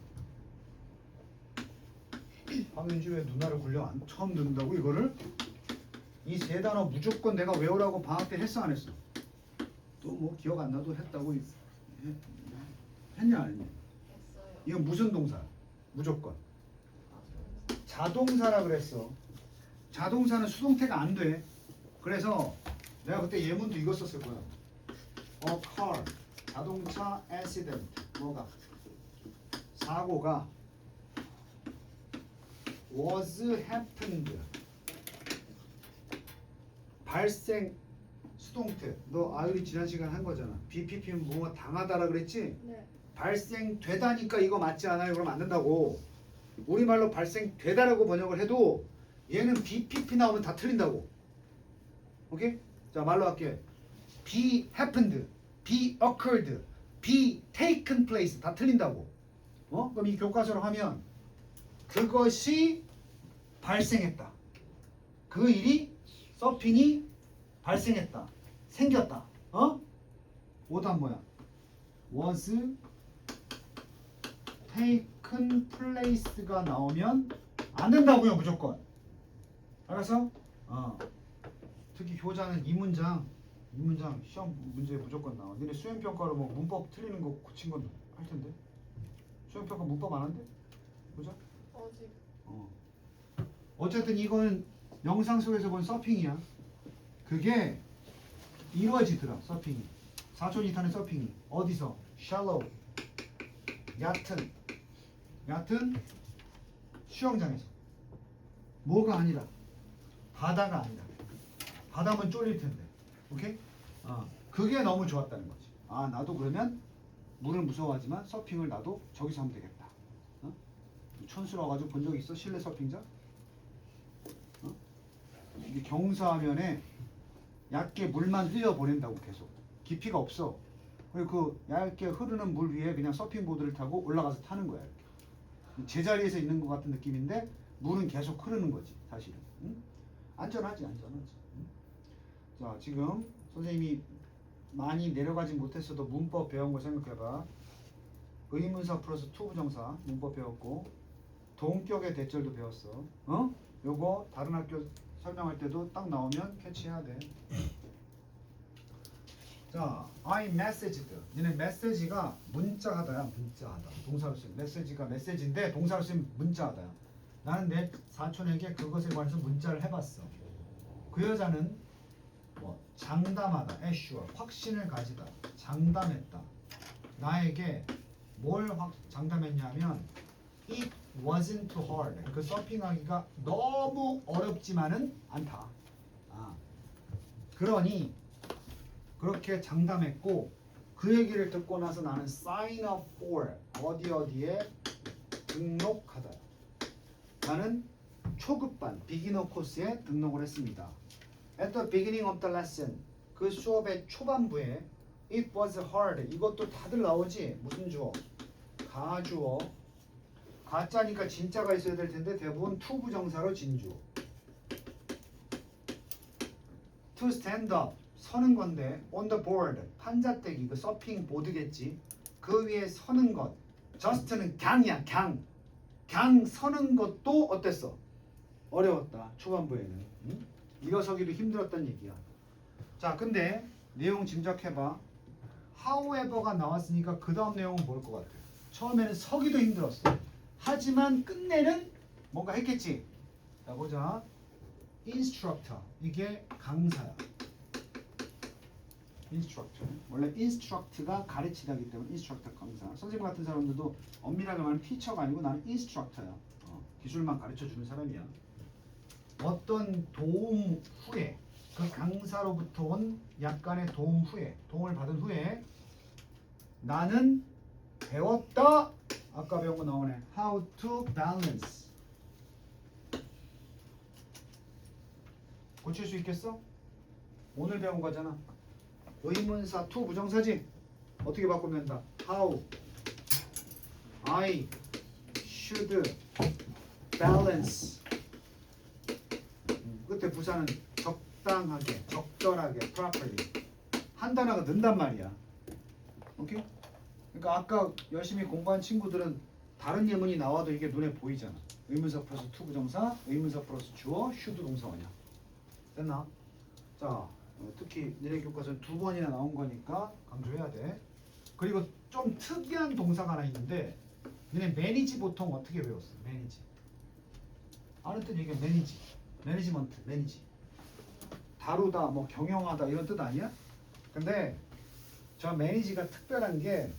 황윤주 왜 누나를 굴려 안 처음 듣는다고 이거를? 이 세 단어 무조건 내가 외우라고 방학 때 했어 안 했어? 또 뭐 기억 안 나도 했다고 했냐 안 했냐? 이건 무슨 동사? 무조건. 자동사라 그랬어. 자동사는 수동태가 안 돼. 그래서 내가 그때 예문도 이거 썼을 거야. A car. 자동차 accident. 뭐가? 사고가 was happened. 발생 수동태. 너 아유리 지난 시간 한 거잖아. BPP는 뭐가 당하다라 그랬지? 네. 발생되다니까 이거 맞지 않아요? 그럼 안 된다고. 우리말로 발생되다라고 번역을 해도 얘는 BPP 나오면 다 틀린다고. 오케이? 자, 말로 할게. be happened, be occurred, be taken place 다 틀린다고. 그럼 이 교과서로 하면 그것이 발생했다. 그 일이 서핑이 발생했다. 생겼다. 오답 뭐야? was taken place가 나오면 안 된다고요, 무조건. 알았어? 특히 효자는 이 문장 시험 문제에 무조건 나와. 니네 수행 평가로 뭐 문법 틀리는 거 고친 건 할 텐데. 수행 평가 문법 안 한대? 그죠? 아직. 어쨌든 이거는 영상 속에서 본 서핑이야. 그게 이루어지더라. 서핑이. 사촌이 타는 서핑이. 어디서? shallow. 얕은 수영장에서. 뭐가 아니라 바다가 아니라. 바다면 쫄릴 텐데. 오케이? 그게 너무 좋았다는 거지. 나도 그러면 물을 무서워하지만 서핑을 나도 저기서 하면 되겠다. 촌수로 와가지고 본 적 있어? 실내 서핑장? 이게 경사면에 얇게 물만 흘려 보낸다고 계속. 깊이가 없어. 그리고 그 얇게 흐르는 물 위에 그냥 서핑보드를 타고 올라가서 타는 거야. 이렇게. 제자리에서 있는 것 같은 느낌인데 물은 계속 흐르는 거지 사실은. 안전하지. 자, 지금 선생님이 많이 내려가지 못했어도 문법 배운 거 생각해봐. 의문사 플러스 투부정사 문법 배웠고 동격의 대절도 배웠어. 요거 다른 학교 설명할 때도 딱 나오면 캐치해야 돼. 자, I messaged. 얘는 메시지가 문자하다야. 문자하다. 동사로 쓰면 메시지가 메시지인데 동사로 쓰면 문자하다야. 나는 내 사촌에게 그것에 관해서 문자를 해봤어. 그 여자는 뭐 장담하다. assure. 확신을 가지다. 장담했다. 나에게 뭘 장담했냐면 it wasn't hard. 그 서핑하기가 너무 어렵지만은 않다. 그러니 그렇게 장담했고 그 얘기를 듣고 나서 나는 sign up for 어디에 등록하다. 나는 초급반 비기너 코스에 등록을 했습니다. At the beginning of the lesson 그 수업의 초반부에 it was hard 이것도 다들 나오지. 무슨 주어? 가주어. 가짜니까 진짜가 있어야 될 텐데 대부분 to 부정사로 진주어. To stand up 서는 건데 on the board 판자떼기 그 서핑 보드겠지. 그 위에 서는 것. just는 강이야. 강 서는 것도 어땠어? 어려웠다. 초반부에는. 일어서기도 힘들었단 얘기야. 자, 근데 내용 짐작해봐. however가 나왔으니까 그 다음 내용은 뭘 것 같아? 처음에는 서기도 힘들었어. 하지만 끝내는 뭔가 했겠지. 자, 보자. instructor 이게 강사야. instructor. 원래 instruct가 가르치다기 때문에 instructor 강사. 선생님 같은 사람들도 엄밀하게 말하면 teacher가 아니고 나는 instructor야. 기술만 가르쳐주는 사람이야. 어떤 도움 후에 그 강사로부터 온 약간의 도움 후에 도움을 받은 후에 나는 배웠다. 아까 배운 거 나오네. How to balance. 고칠 수 있겠어? 오늘 배운 거잖아. 의문사 to 부정사지. 어떻게 바꾸면 된다. How I should balance. 끝에 부사는 적당하게, 적절하게, properly. 한 단어가 는단 말이야. 오케이? 그러니까 아까 열심히 공부한 친구들은 다른 예문이 나와도 이게 눈에 보이잖아. 의문사 플러스 to 부정사, 의문사 플러스 주어, should 동사원이야. 됐나? 자, 특히 니네 교과서는 2번이나 나온 거니까 강조해야 돼. 그리고 좀 특이한 동사가 하나 있는데 니네 manage 보통 어떻게 배웠어? manage. 아는 뜻 얘기해. manage. 매니지먼트, 매니지. 다루다, 뭐 경영하다 이런 뜻 아니야? 근데 저 매니지가 특별한 게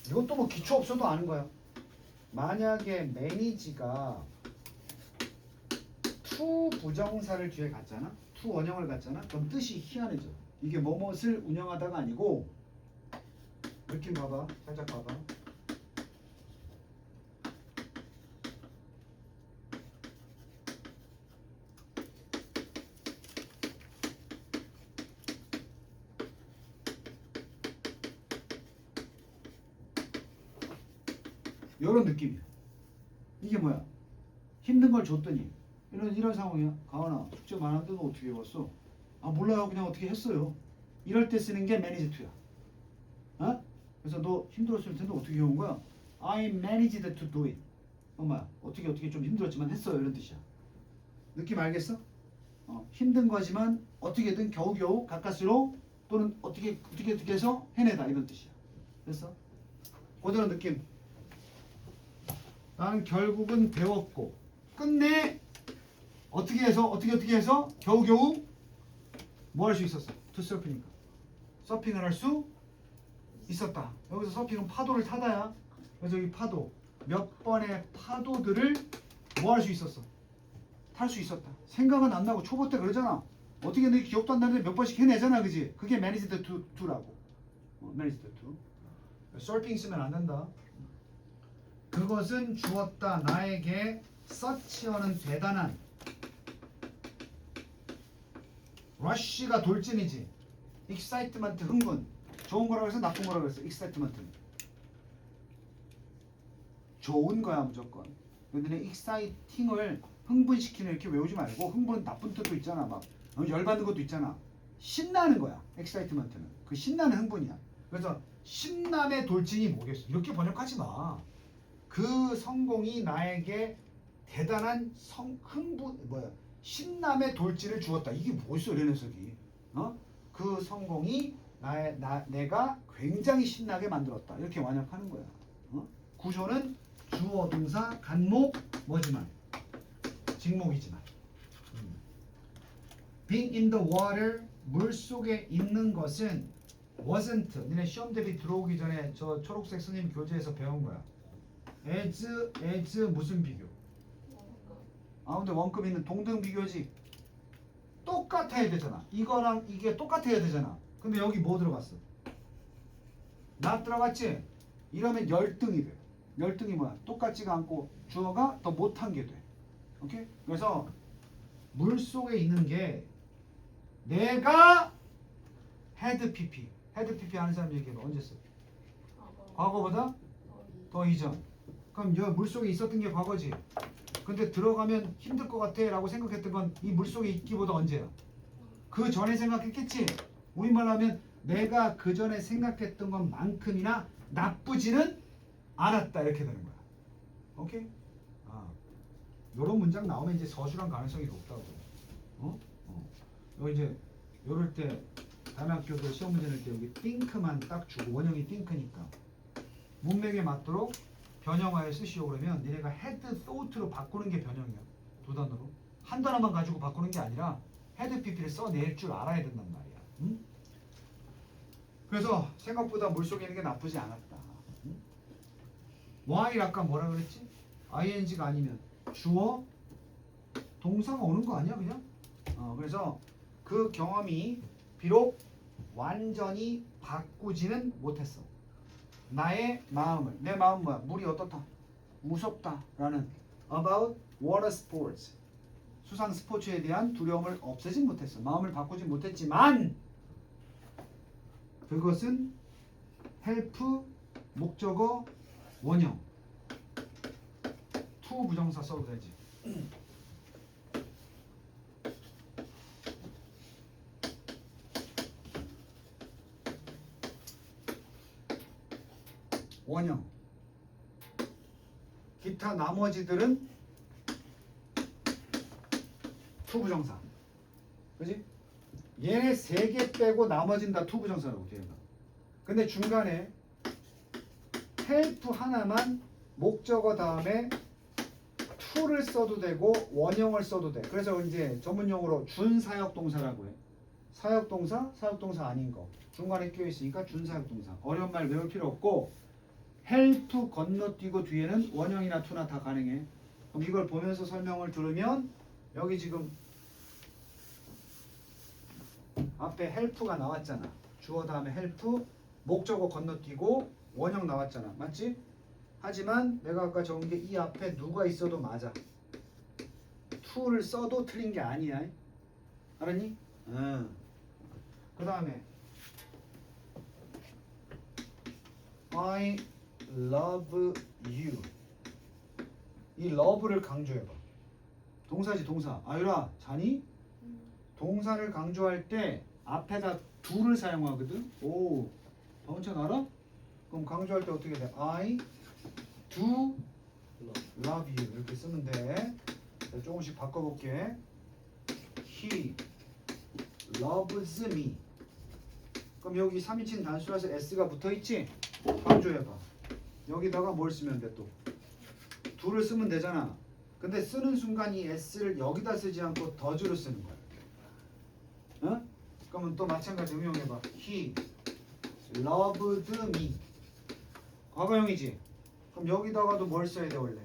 이것도 뭐 기초 없어도 아는 거야. 만약에 매니지가 to 부정사를 뒤에 갖잖아? to 원형을 갖잖아? 그럼 뜻이 희한해져. 이게 뭐뭇을 운영하다가 아니고 느낌 봐봐. 살짝 봐봐. 이런 느낌이야. 이게 뭐야? 힘든 걸 줬더니 이런 상황이야. 가은아 숙제 많은데 너 어떻게 해왔어? 아 몰라요. 그냥 어떻게 했어요. 이럴 때 쓰는 게 manage to야. 어? 그래서 너 힘들었을 텐데 어떻게 해온 거야? I managed to do it. 엄마 어떻게 좀 힘들었지만 했어요. 이런 뜻이야. 느낌 알겠어? 힘든 거지만 어떻게든 겨우겨우 가까스로 또는 어떻게 해서 해내다 이런 뜻이야. 됐어? 그대로 느낌. 나는 결국은 배웠고 끝내 어떻게 해서 겨우겨우 뭐 할 수 있었어? to surf니까 서핑을 할 수 있었다. 여기서 서핑은 파도를 타다야. 그래서 이 파도 몇 번의 파도들을 뭐 할 수 있었어? 탈 수 있었다. 생각은 안 나고 초보 때 그러잖아. 어떻게 내 기억도 안 나는데 몇 번씩 해내잖아. 그지? 그게 managed to라고. managed to. 서핑 쓰면 안 된다. 그것은 주었다. 나에게 such어는 대단한. rush가 돌진이지. excitement 흥분. 좋은 거라고 해서 나쁜 거라고 해서 excitement는 좋은 거야 무조건. 근데 exciting을 흥분시키는 이렇게 외우지 말고 흥분은 나쁜 뜻도 있잖아. 막 열받는 것도 있잖아. 신나는 거야. excitement는 그 신나는 흥분이야. 그래서 신남의 돌진이 뭐겠어? 이렇게 번역하지 마. 그 성공이 나에게 대단한 신남의 돌진을 주었다. 이게 뭐였어? 이런 녀석이. 그 성공이 내가 굉장히 신나게 만들었다. 이렇게 완역하는 거야. 구조는 주어 동사 간목 뭐지만 직목이지만. Being in the water 물 속에 있는 것은 wasn't. 니네 시험 대비 들어오기 전에 저 초록색 스님 교재에서 배운 거야. as 무슨 비교? 근데 원급 있는 동등 비교지. 똑같아야 되잖아. 이거랑 이게 똑같아야 되잖아. 근데 여기 뭐 들어갔어? not 들어갔지? 이러면 열등이 돼. 열등이 뭐야? 똑같지가 않고 주어가 더 못한 게 돼. 오케이? 그래서 물 속에 있는 게 내가 had pp. had pp 하는 사람 얘기해봐. 언제 써? 과거보다 더 이전. 그럼 여 물속에 있었던 게 과거지. 근데 들어가면 힘들 것 같아 라고 생각했던 건 이 물속에 있기보다 언제야? 그 전에 생각했겠지. 우리말로 하면 내가 그 전에 생각했던 것만큼이나 나쁘지는 않았다. 이렇게 되는 거야. 오케이? 요런 문장 나오면 이제 서술한 가능성이 높다고. 이제 요럴 때 다른 학교들 시험 문제 낼 때 여기 think만 딱 주고 원형이 think니까 문맥에 맞도록 변형하여 쓰시오 그러면 니네가 had thought로 바꾸는 게 변형이야. 두 단어로. 한 단어만 가지고 바꾸는 게 아니라 had pp를 써낼 줄 알아야 된단 말이야. 그래서 생각보다 물속에 있는 게 나쁘지 않았다. 응? while 아까 뭐라 그랬지? ing가 아니면 주어 동사가 오는 거 아니야 그냥? 그래서 그 경험이 비록 완전히 바꾸지는 못했어. 나의 마음을, 내 마음은 뭐야? 물이 어떻다? 무섭다라는 about water sports, 수상 스포츠에 대한 두려움을 없애진 못했어. 마음을 바꾸진 못했지만 그것은 help 목적어 원형 to 부정사 써도 되지. 원형. 기타 나머지들은 to 부정사. 그지? 얘네 세 개 빼고 나머지는 다 to 부정사라고 얘가. 근데 중간에 help 하나만 목적어 다음에 to를 써도 되고 원형을 써도 돼. 그래서 이제 전문용어로 준사역동사라고 해. 사역동사, 사역동사 아닌 거. 중간에 끼어 있으니까 준사역동사. 어려운 말 외울 필요 없고 help 건너뛰고 뒤에는 원형이나 to나 다 가능해. 그럼 이걸 보면서 설명을 들으면 여기 지금 앞에 help가 나왔잖아. 주어 다음에 help 목적어 건너뛰고 원형 나왔잖아. 맞지? 하지만 내가 아까 적은 게 이 앞에 누가 있어도 맞아. to를 써도 틀린 게 아니야. 알았니? 그 다음에 I love you. 이 love를 강조해봐. 동사지 동사. 아유라 자니? 동사를 강조할 때 앞에다 do를 사용하거든. 오, 방은찬 알아? 그럼 강조할 때 어떻게 돼? I do love you 이렇게 쓰면 돼. 자, 조금씩 바꿔볼게. He loves me. 그럼 여기 3인칭 단수라서 s가 붙어있지? 강조해봐. 여기다가 뭘 쓰면 돼 또? do를 쓰면 되잖아. 근데 쓰는 순간 이 s를 여기다 쓰지 않고 does로 쓰는 거야. 어? 그러면 또 마찬가지 응용해봐. He loved me. 과거형이지? 그럼 여기다가도 뭘 써야 돼 원래?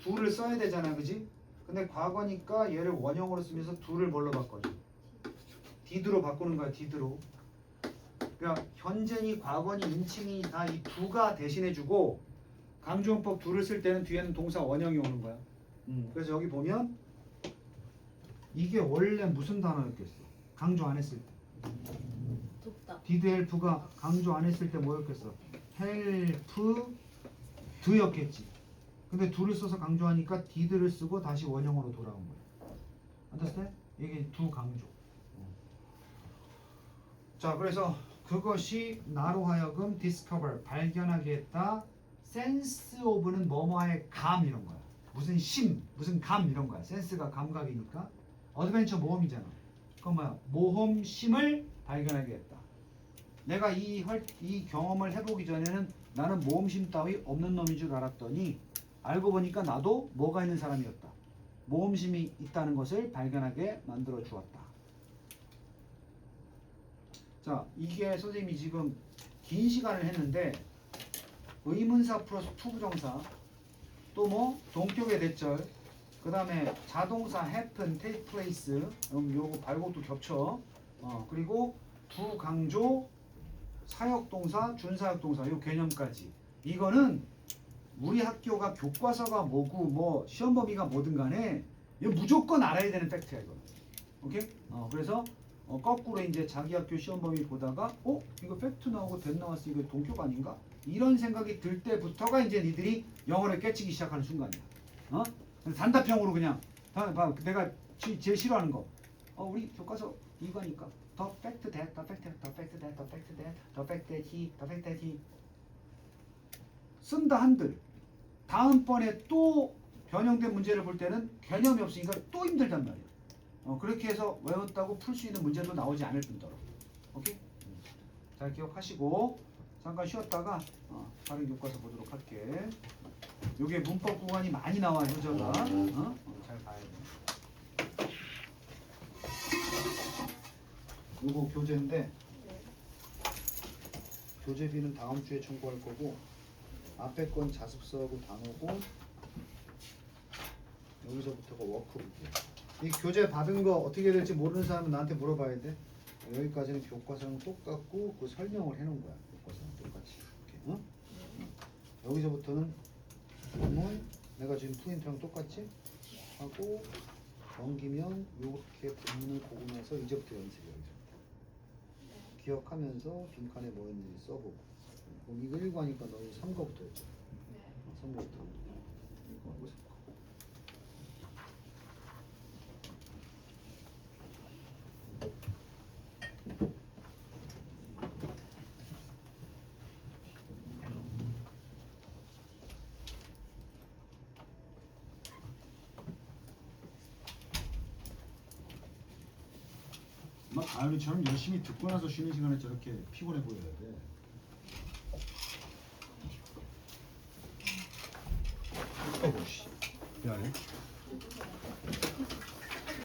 do를 써야 되잖아, 그지? 근데 과거니까 얘를 원형으로 쓰면서 do를 뭘로 바꿔줘? did로 바꾸는 거야, did로. 그러니까 현재니 과거니 인칭이 다 이 do가 대신해주고 강조원법 do를 쓸 때는 뒤에는 동사 원형이 오는 거야. 그래서 여기 보면 이게 원래 무슨 단어였겠어? 강조 안 했을 때. 돕다. did help가 강조 안 했을 때 뭐였겠어? help do였겠지. 근데 do를 써서 강조하니까 did를 쓰고 다시 원형으로 돌아온 거야. understand? 이게 do 강조. 자, 그래서 그것이 나로 하여금 discover 발견하게 했다. sense of는 뭐뭐의 감 이런 거야. 무슨 심, 무슨 감 이런 거야. sense가 감각이니까. 어드벤처 모험이잖아. 그럼 뭐야? 모험심을 발견하게 했다. 내가 이 경험을 해보기 전에는 나는 모험심 따위 없는 놈인 줄 알았더니 알고 보니까 나도 뭐가 있는 사람이었다. 모험심이 있다는 것을 발견하게 만들어 주었다. 자, 이게 선생님이 지금 긴 시간을 했는데 의문사 플러스 투부정사 또 뭐 동격의 대절 그 다음에 자동사 happen, take place 요거 발곡도 겹쳐. 그리고 두 강조 사역동사, 준사역동사 요 개념까지. 이거는 우리 학교가 교과서가 뭐고 뭐 시험 범위가 뭐든 간에 이거 무조건 알아야 되는 팩트야 이거. 오케이? 그래서 거꾸로 이제 자기 학교 시험 범위 보다가 이거 팩트 나오고 된 나왔어 이거 동격 아닌가? 이런 생각이 들 때부터가 이제 니들이 영어를 깨치기 시작하는 순간이야. 단답형으로 그냥 내가 제일 싫어하는 거. 우리 교과서 이거니까 더 팩트 that, 더 팩트 that, 더 팩트 that, 더 팩트 that, 더 팩트 that he, 더 팩트 that he 쓴다 한들 다음번에 또 변형된 문제를 볼 때는 개념이 없으니까 또 힘들단 말이야. 그렇게 해서 외웠다고 풀 수 있는 문제도 나오지 않을 뿐더러. 오케이? 잘 기억하시고 잠깐 쉬었다가 다른 교과서 보도록 할게. 요게 문법 구간이 많이 나와 효저가. 잘 봐야 돼. 요거 교재인데 교재비는 다음 주에 청구할 거고 앞에 건 자습서하고 단어고 여기서부터가 워크북이야. 이 교재 받은 거 어떻게 될지 모르는 사람은 나한테 물어봐야 돼. 여기까지는 교과서랑 똑같고 그 설명을 해놓은 거야. 교과서랑 똑같이. 이렇게, 어? 여기서부터는 본문 내가 지금 프린트랑 똑같이 하고 넘기면 이렇게 본문을 보고 나서 이제부터 연습이야. 여기서부터. 기억하면서 빈칸에 뭐 있는지 써보고. 그럼 이거 1고 하니까 너 3거부터 했죠. 3거부터. 이거 하고 3거. 막 가연이처럼 열심히 듣고 나서 쉬는 시간에 저렇게 피곤해 보여야 돼. 어우 씨. 미안해.